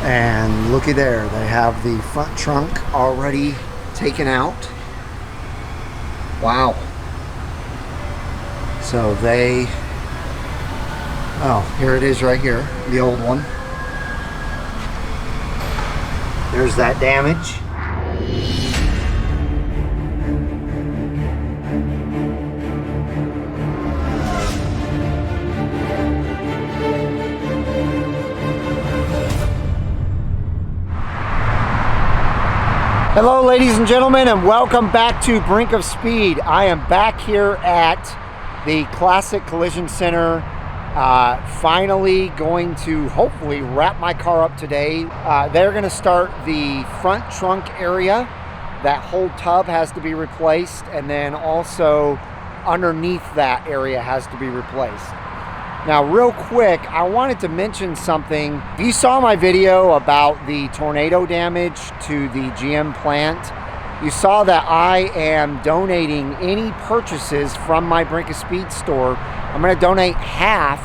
And looky there, they have the front trunk already taken out. Wow. So they, oh, here it is right here, the old one. There's that damage. Hello ladies and gentlemen, and welcome back to Brink of Speed. I am back here at the Classic Collision Center, finally going to hopefully wrap my car up today. They're going to start the front trunk area. That whole tub has to be replaced, and then also underneath that area has to be replaced. Now real quick, I wanted to mention something. You saw my video about the tornado damage to the GM plant. You saw that I am donating any purchases from my Brink of Speed store. I'm going to donate half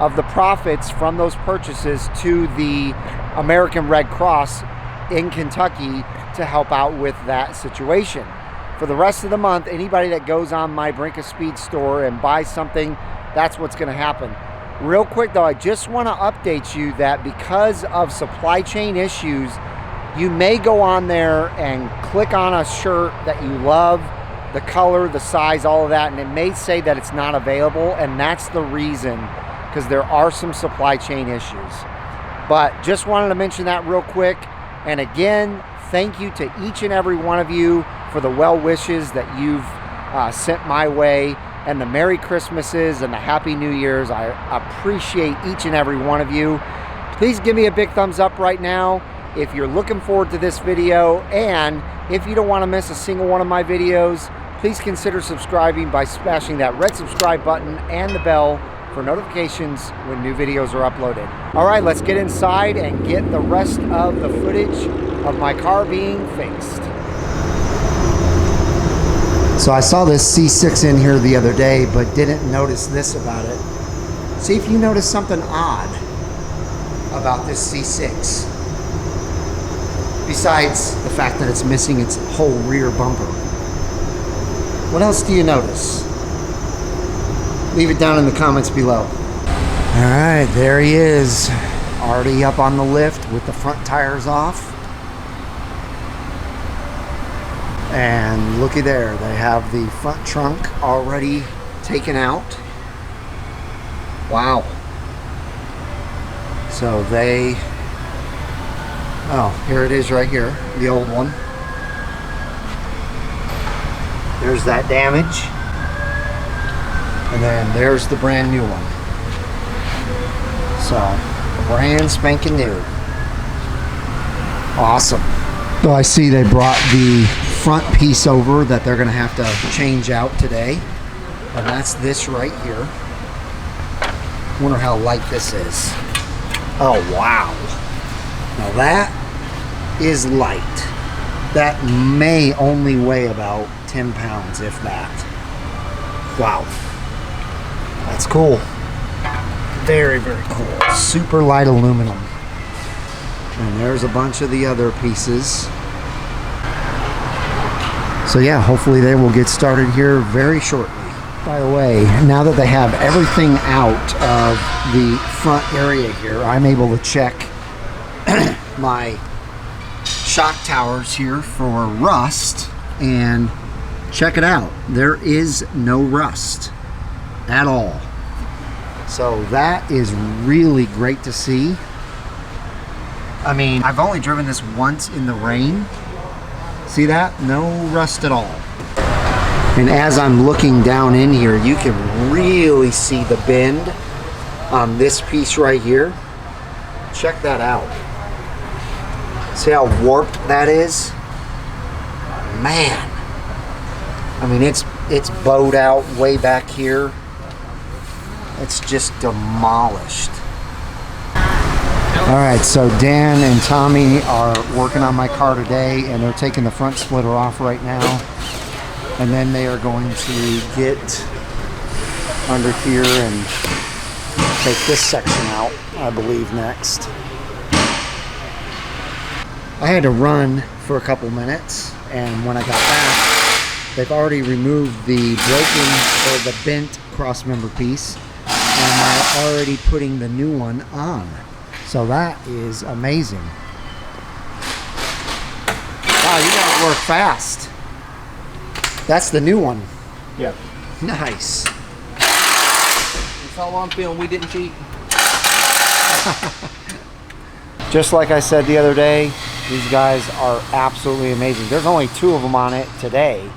of the profits from those purchases to the American Red Cross in Kentucky to help out with that situation. For the rest of the month, anybody that goes on my Brink of Speed store and buys something, that's what's going to happen. Real quick though, I just want to update you that because of supply chain issues, you may go on there and click on a shirt that you love, the color, the size, all of that, and it may say that it's not available, and that's the reason, because there are some supply chain issues. But just wanted to mention that real quick. And again, thank you to each and every one of you for the well wishes that you've sent my way, and the Merry Christmases and the Happy New Year's. I appreciate each and every one of you. Please give me a big thumbs up right now if you're looking forward to this video, and if you don't want to miss a single one of my videos, please consider subscribing by smashing that red subscribe button and the bell for notifications when new videos are uploaded. All right, let's get inside and get the rest of the footage of my car being fixed. So I saw this C6 in here the other day, but didn't notice this about it. See if you notice something odd about this C6. Besides the fact that it's missing its whole rear bumper. What else do you notice? Leave it down in the comments below. All right, there he is. Already up on the lift with the front tires off. And looky there, they have the front trunk already taken out. Wow. So they, oh, here it is right here, the old one. There's that damage. And then there's the brand new one. So, brand spanking new. Awesome. So I see they brought the front piece over that they're going to have to change out today, and that's this right here. Wonder how light this is. Oh wow, now that is light. That may only weigh about 10 pounds, if that. Wow, that's cool. Very, very cool. Super light aluminum. And there's a bunch of the other pieces. So yeah, hopefully they will get started here very shortly. By the way, now that they have everything out of the front area here, I'm able to check my shock towers here for rust, and check it out. There is no rust at all. So that is really great to see. I mean, I've only driven this once in the rain. See that? No rust at all. And as I'm looking down in here, you can really see the bend on this piece right here. Check that out. See how warped that is? Man. I mean, it's bowed out way back here. It's just demolished. All right, so Dan and Tommy are working on my car today, and they're taking the front splitter off right now. And then they are going to get under here and take this section out, I believe, next. I had to run for a couple minutes, and when I got back, they've already removed the broken or the bent cross member piece, and they're already putting the new one on. So that is amazing. Wow, you guys work fast. That's the new one. Yeah. Nice. It's all on film. We didn't cheat. Just like I said the other day, these guys are absolutely amazing. There's only 2 of them on it today,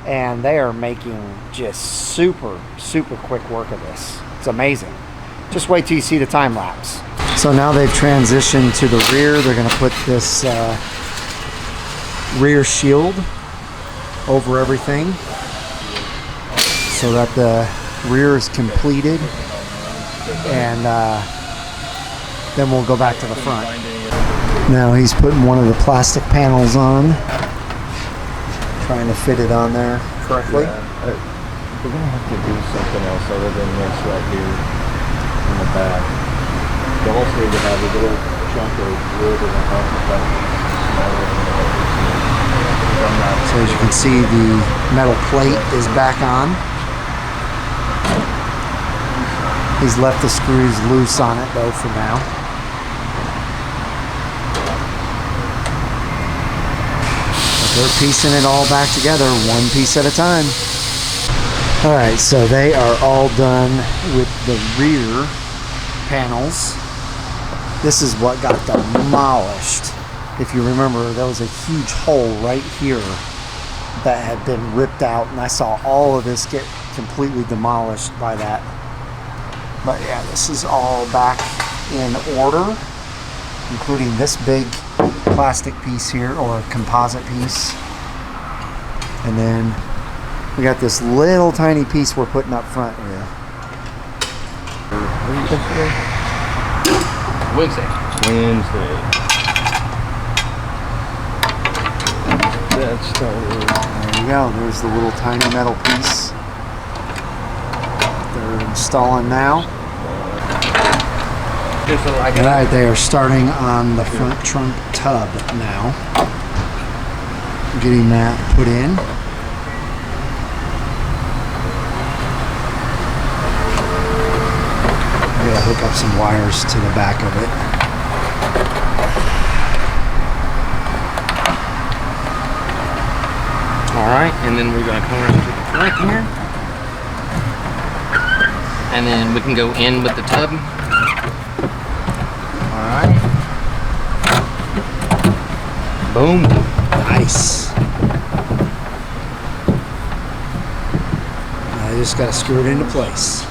and they are making just super, super quick work of this. It's amazing. Just wait till you see the time lapse. So now they've transitioned to the rear. They're going to put this rear shield over everything so that the rear is completed, and then we'll go back to the front. Now he's putting one of the plastic panels on, trying to fit it on there correctly. Yeah, we're gonna have to do something else other than this right here in the back. The also to have a little chunk of wood in the front of the So as you can see, the metal plate is back on. He's left the screws loose on it though for now. But they're piecing it all back together, one piece at a time. Alright, so they are all done with the rear panels. This is what got demolished. If you remember, there was a huge hole right here that had been ripped out, and I saw all of this get completely demolished by that. But yeah, this is all back in order, including this big plastic piece here, or composite piece. And then we got this little tiny piece we're putting up front here. Wednesday. There you go. There's the little tiny metal piece they're installing now. Alright, they are starting on the front trunk tub now. Getting that put in. I'm gonna hook up some wires to the back of it. Alright, and then we're going to come around to the front here. And then we can go in with the tub. Alright. Boom. Nice. Now you just got to screw it into place.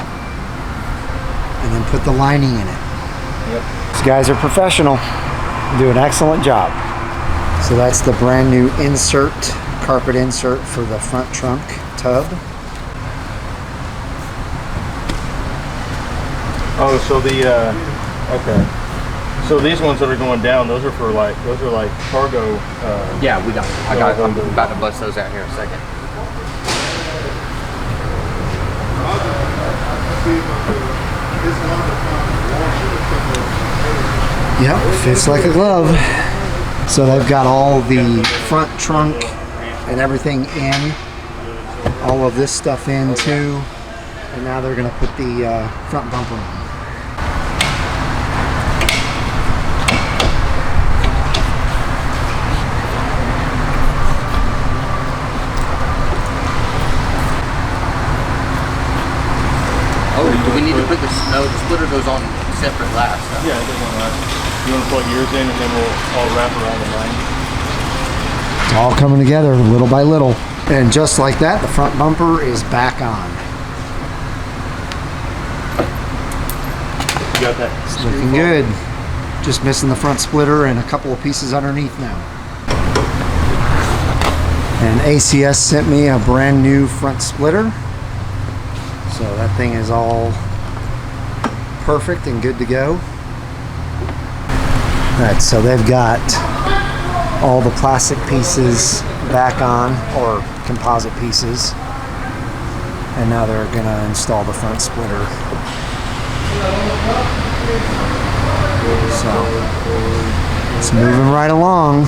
And then put the lining in it. Yep. These guys are professional. Do an excellent job. So that's the brand new insert. Carpet insert for the front trunk tub. Oh, so the okay. So these ones that are going down, those are like cargo. Yeah, I'm about to bust those out here in a second. Yep, fits like a glove. So they've got all the front trunk and everything in, all of this stuff in too, and now they're going to put the front bumper on. Oh, do we need to put this? No, the splitter goes on separate last. Yeah, it goes on last. You want to plug yours in, and then we'll all wrap around the line. It's all coming together little by little. And just like that, the front bumper is back on. You got that? It's looking good. Just missing the front splitter and a couple of pieces underneath now. And ACS sent me a brand new front splitter. So that thing is all perfect and good to go. Alright, so they've got all the plastic pieces back on, or composite pieces, and now they're going to install the front splitter. So It's moving right along.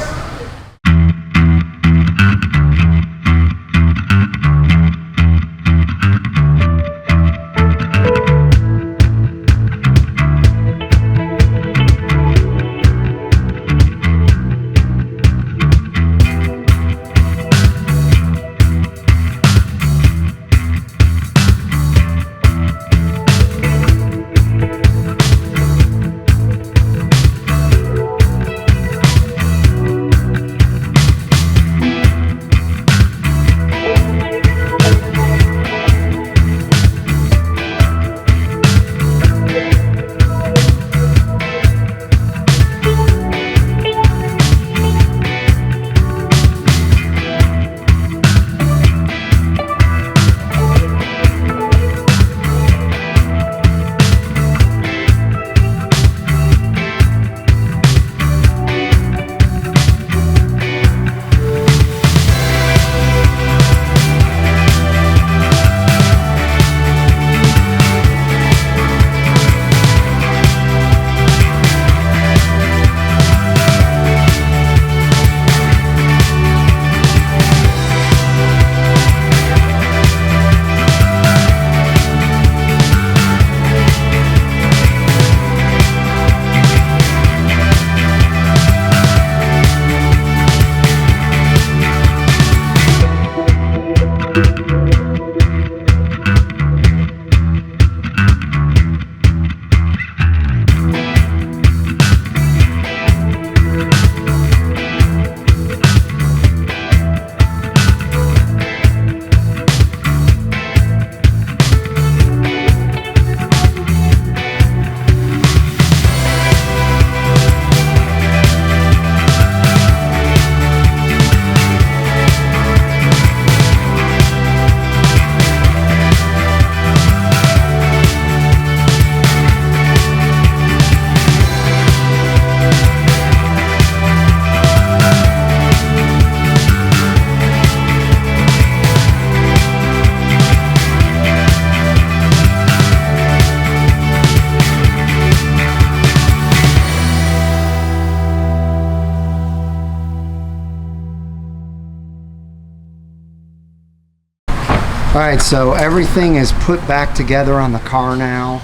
All right, so everything is put back together on the car now.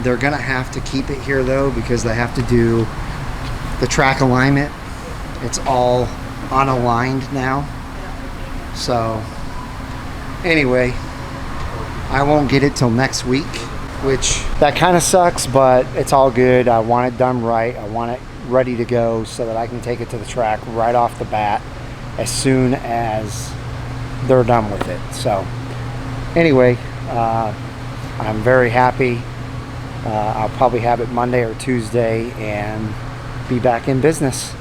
They're gonna have to keep it here though because they have to do the track alignment. It's all unaligned now. So anyway, I won't get it till next week, which that kind of sucks, but it's all good. I want it done right. I want it ready to go so that I can take it to the track right off the bat as soon as they're done with it. So anyway, I'm very happy. I'll probably have it Monday or Tuesday and be back in business.